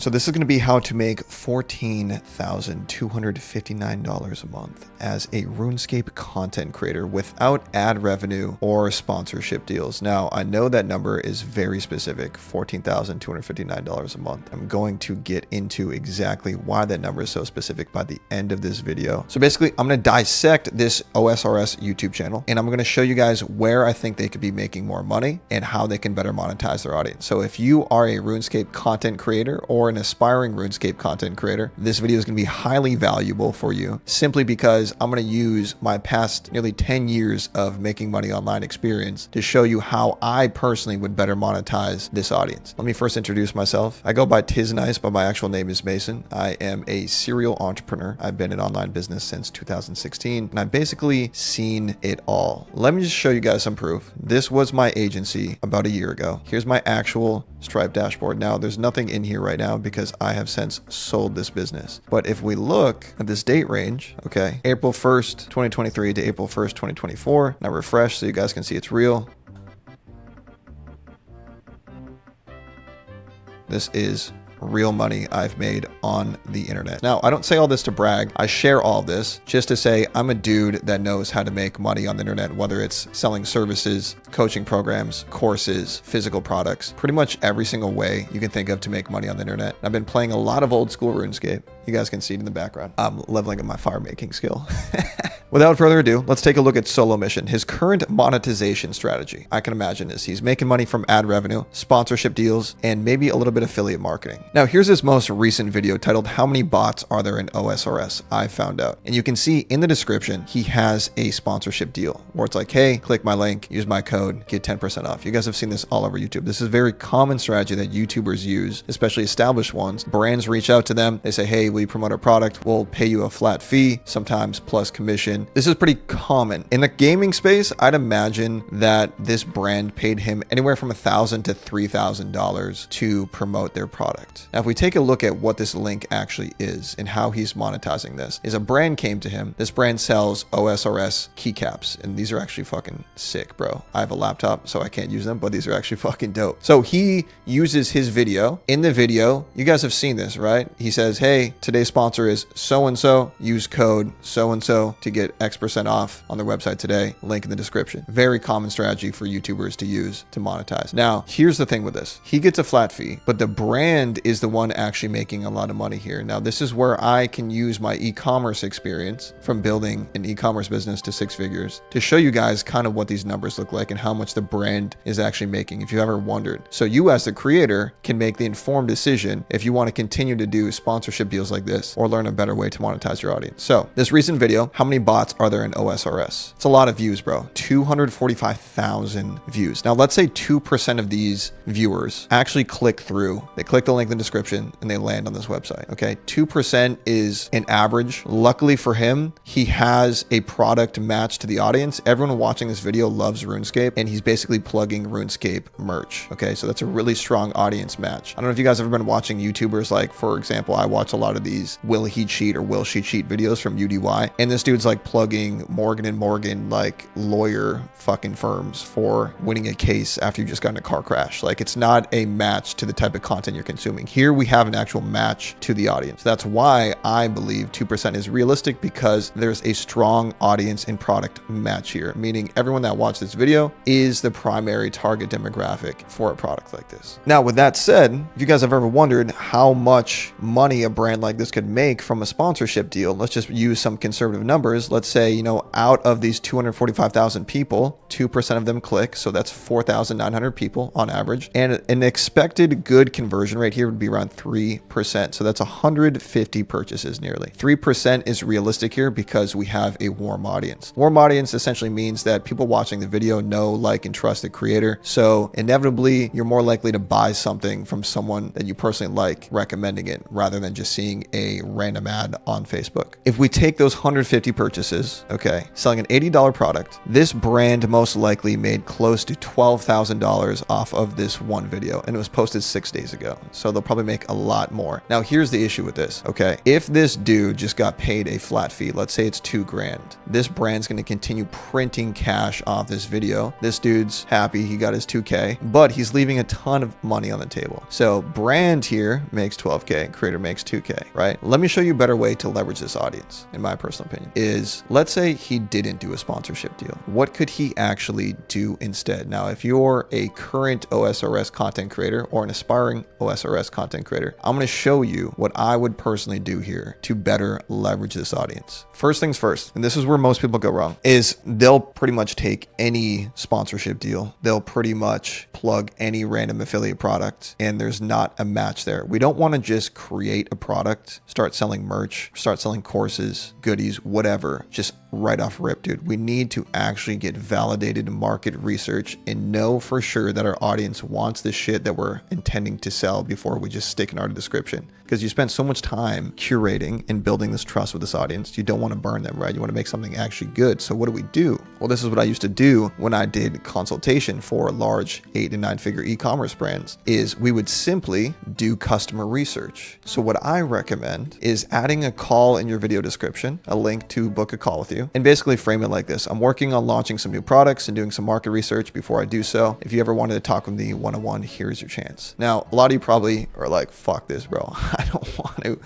So this is going to be how to make $14,259 a month as a RuneScape content creator without ad revenue or sponsorship deals. Now, I know that number is very specific, $14,259 a month. I'm going to get into exactly why that number is so specific by the end of this video. So basically, I'm going to dissect this OSRS YouTube channel, and I'm going to show you guys where I think they could be making more money and how they can better monetize their audience. So if you are a RuneScape content creator or an aspiring RuneScape content creator, this video is going to be highly valuable for you simply because I'm going to use my past nearly 10 years of making money online experience to show you how I personally would better monetize this audience. Let me first introduce myself. I go by Tiznice, but my actual name is Mason. I am a serial entrepreneur. I've been in online business since 2016, and I've basically seen it all. Let me just show you guys some proof. This was my agency about a year ago. Here's my actual Stripe dashboard. Now, there's nothing in here right now because I have since sold this business. But if we look at this date range, okay, April 1st, 2023 to April 1st, 2024. Now refresh so you guys can see it's real. This is real money I've made on the internet. Now, I don't say all this to brag. I share all this just to say I'm a dude that knows how to make money on the internet, whether it's selling services, coaching programs, courses, physical products, pretty much every single way you can think of to make money on the internet. I've been playing a lot of old school RuneScape. You guys can see it in the background. I'm leveling up my fire making skill. Without further ado, let's take a look at Solo Mission, his current monetization strategy. I can imagine this. He's making money from ad revenue, sponsorship deals, and maybe a little bit of affiliate marketing. Now, here's his most recent video titled, "How Many Bots Are There in OSRS?" I found out. And you can see in the description, he has a sponsorship deal where it's like, hey, click my link, use my code, get 10% off. You guys have seen this all over YouTube. This is a very common strategy that YouTubers use, especially established ones. Brands reach out to them. They say, hey, will you promote our product? We'll pay you a flat fee, sometimes plus commission. This is pretty common. In the gaming space, I'd imagine that this brand paid him anywhere from $1,000 to $3,000 to promote their product. Now, if we take a look at what this link actually is and how he's monetizing this, is a brand came to him. This brand sells OSRS keycaps, and these are actually fucking sick, bro. I have a laptop, so I can't use them, but these are actually fucking dope. So he uses his video. In the video, you guys have seen this, right? He says, hey, today's sponsor is so-and-so. Use code so-and-so to get X% off on their website today. Link in the description. Very common strategy for YouTubers to use to monetize. Now, here's the thing with this. He gets a flat fee, but the brand is the one actually making a lot of money here. Now, this is where I can use my e-commerce experience from building an e-commerce business to 6 figures to show you guys kind of what these numbers look like and how much the brand is actually making, if you ever wondered. So you as the creator can make the informed decision if you want to continue to do sponsorship deals like this or learn a better way to monetize your audience. So this recent video, how many bots are there in OSRS? It's a lot of views, bro. 245,000 views. Now, let's say 2% of these viewers actually click through. They click the link in the description and they land on this website. Okay. 2% is an average. Luckily for him, he has a product matched to the audience. Everyone watching this video loves RuneScape, and he's basically plugging RuneScape merch. Okay. So that's a really strong audience match. I don't know if you guys have ever been watching YouTubers, like, for example, I watch a lot of these Will He Cheat or Will She Cheat videos from UDY, and this dude's like plugging Morgan & Morgan, like lawyer fucking firms for winning a case after you just got in a car crash. Like, it's not a match to the type of content you're consuming. Here we have an actual match to the audience. That's why I believe 2% is realistic, because there's a strong audience and product match here, meaning everyone that watched this video is the primary target demographic for a product like this. Now, with that said, if you guys have ever wondered how much money a brand like this could make from a sponsorship deal, let's just use some conservative numbers. Let's say, you know, out of these 245,000 people, 2% of them click. So that's 4,900 people on average. And an expected good conversion rate here would be around 3%. So that's 150 purchases nearly. 3% is realistic here because we have a warm audience. Warm audience essentially means that people watching the video know, like, and trust the creator. So inevitably, you're more likely to buy something from someone that you personally like recommending it rather than just seeing a random ad on Facebook. If we take those 150 purchases purchases, okay, selling an $80 product. This brand most likely made close to $12,000 off of this one video, and it was posted 6 days ago. So they'll probably make a lot more. Now, here's the issue with this, okay? If this dude just got paid a flat fee, let's say it's $2,000, this brand's going to continue printing cash off this video. This dude's happy he got his 2K, but he's leaving a ton of money on the table. So brand here makes 12K, creator makes 2K, right? Let me show you a better way to leverage this audience, in my personal opinion, is let's say he didn't do a sponsorship deal. What could he actually do instead? Now, if you're a current OSRS content creator or an aspiring OSRS content creator, I'm going to show you what I would personally do here to better leverage this audience. First things first, and this is where most people go wrong, is they'll pretty much take any sponsorship deal. They'll pretty much plug any random affiliate product, and there's not a match there. We don't want to just create a product, start selling merch, start selling courses, goodies, whatever, just right off rip, dude. We need to actually get validated market research and know for sure that our audience wants the shit that we're intending to sell before we just stick in our description. Because you spend so much time curating and building this trust with this audience, you don't want to burn them, right? You want to make something actually good. So what do? Well, this is what I used to do when I did consultation for large 8 and 9 figure e-commerce brands, is we would simply do customer research. So what I recommend is adding a call in your video description, a link to book a call with you, and basically frame it like this. I'm working on launching some new products and doing some market research before I do so. If you ever wanted to talk with me one-on-one, here's your chance. Now, a lot of you probably are like, fuck this, bro. I don't want to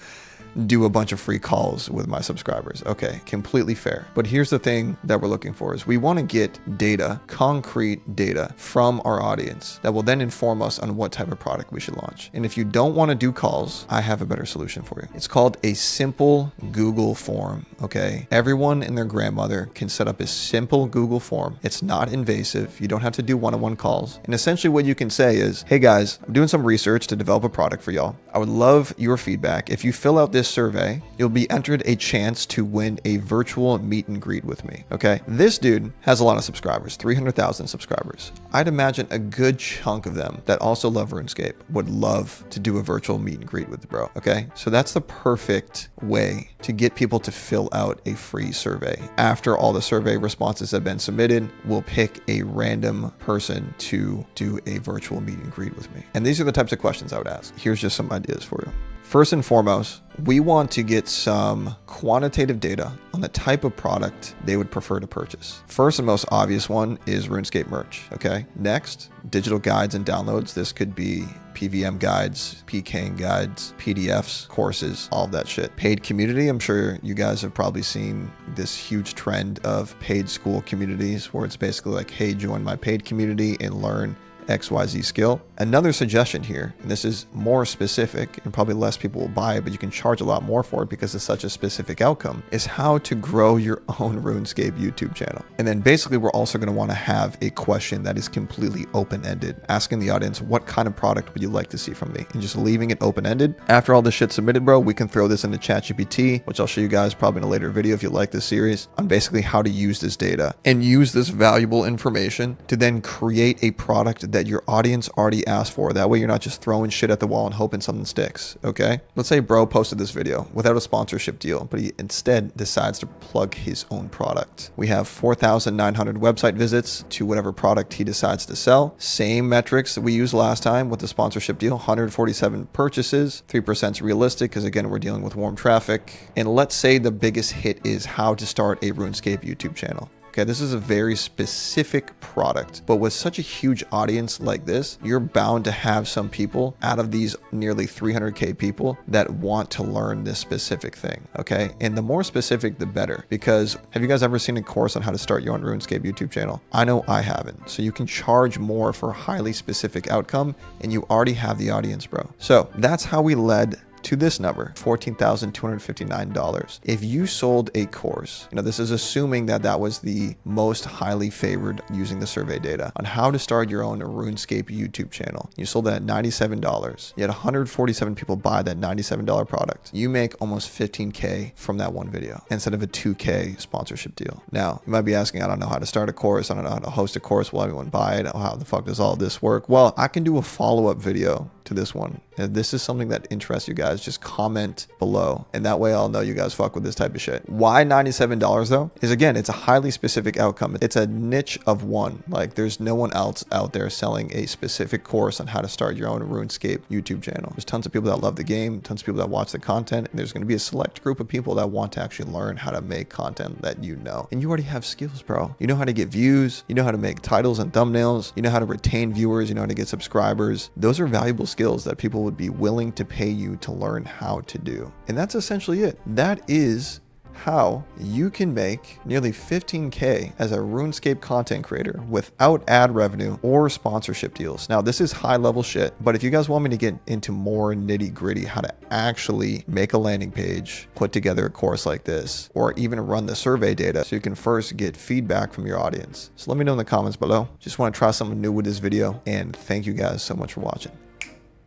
do a bunch of free calls with my subscribers. Okay, completely fair. But here's the thing that we're looking for is we want to get data, concrete data from our audience that will then inform us on what type of product we should launch. And if you don't want to do calls, I have a better solution for you. It's called a simple Google form, okay? Everyone and their grandmother can set up a simple Google form. It's not invasive. You don't have to do one-on-one calls. And essentially what you can say is, hey guys, I'm doing some research to develop a product for y'all. I would love your feedback. If you fill out this survey, you'll be entered a chance to win a virtual meet and greet with me. Okay. This dude has a lot of subscribers, 300,000 subscribers. I'd imagine a good chunk of them that also love RuneScape would love to do a virtual meet and greet with the bro. Okay. So that's the perfect way to get people to fill out a free survey. After all the survey responses have been submitted, we'll pick a random person to do a virtual meet and greet with me. And these are the types of questions I would ask. Here's just some ideas for you. First and foremost, we want to get some quantitative data on the type of product they would prefer to purchase. First and most obvious one is RuneScape merch, okay? Next, digital guides and downloads. This could be PVM guides, PKing guides, PDFs, courses, all of that shit. Paid community. I'm sure you guys have probably seen this huge trend of paid school communities where it's basically like, hey, join my paid community and learn XYZ skill. Another suggestion here, and this is more specific and probably less people will buy it, but you can charge a lot more for it because it's such a specific outcome, is how to grow your own RuneScape YouTube channel. And then basically we're also going to want to have a question that is completely open-ended, asking the audience, what kind of product would you like to see from me? And just leaving it open-ended. After all this shit submitted, bro, we can throw this into ChatGPT, which I'll show you guys probably in a later video if you like this series, on basically how to use this data and use this valuable information to then create a product that your audience already asked for. That way you're not just throwing shit at the wall and hoping something sticks, okay? Let's say bro posted this video without a sponsorship deal, but he instead decides to plug his own product. We have 4,900 website visits to whatever product he decides to sell. Same metrics that we used last time with the sponsorship deal, 147 purchases, 3% is realistic because again, we're dealing with warm traffic. And let's say the biggest hit is how to start a RuneScape YouTube channel. Okay, this is a very specific product, but with such a huge audience like this, you're bound to have some people out of these nearly 300K people that want to learn this specific thing, okay? And the more specific, the better, because have you guys ever seen a course on how to start your own RuneScape YouTube channel? I know I haven't. So you can charge more for a highly specific outcome and you already have the audience, bro. So that's how we led to this number, $14,259. If you sold a course, this is assuming that that was the most highly favored using the survey data on how to start your own RuneScape YouTube channel. You sold that at $97. You had 147 people buy that $97 product. You make almost 15K from that one video instead of a 2K sponsorship deal. Now, you might be asking, I don't know how to start a course. I don't know how to host a course. Will everyone buy it? How the fuck does all this work? Well, I can do a follow-up video to this one. If this is something that interests you guys, just comment below. And that way I'll know you guys fuck with this type of shit. Why $97 though? Is again, it's a highly specific outcome. It's a niche of one. Like there's no one else out there selling a specific course on how to start your own RuneScape YouTube channel. There's tons of people that love the game, tons of people that watch the content, and there's going to be a select group of people that want to actually learn how to make content that you know. And you already have skills, bro. You know how to get views, you know how to make titles and thumbnails, you know how to retain viewers, you know how to get subscribers. Those are valuable skills that people would be willing to pay you to learn how to do. And that's essentially it. That is how you can make nearly 15K as a RuneScape content creator without ad revenue or sponsorship deals. Now, this is high level shit, but if you guys want me to get into more nitty gritty, how to actually make a landing page, put together a course like this, or even run the survey data so you can first get feedback from your audience. So let me know in the comments below. Just want to try something new with this video, and thank you guys so much for watching.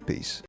Peace.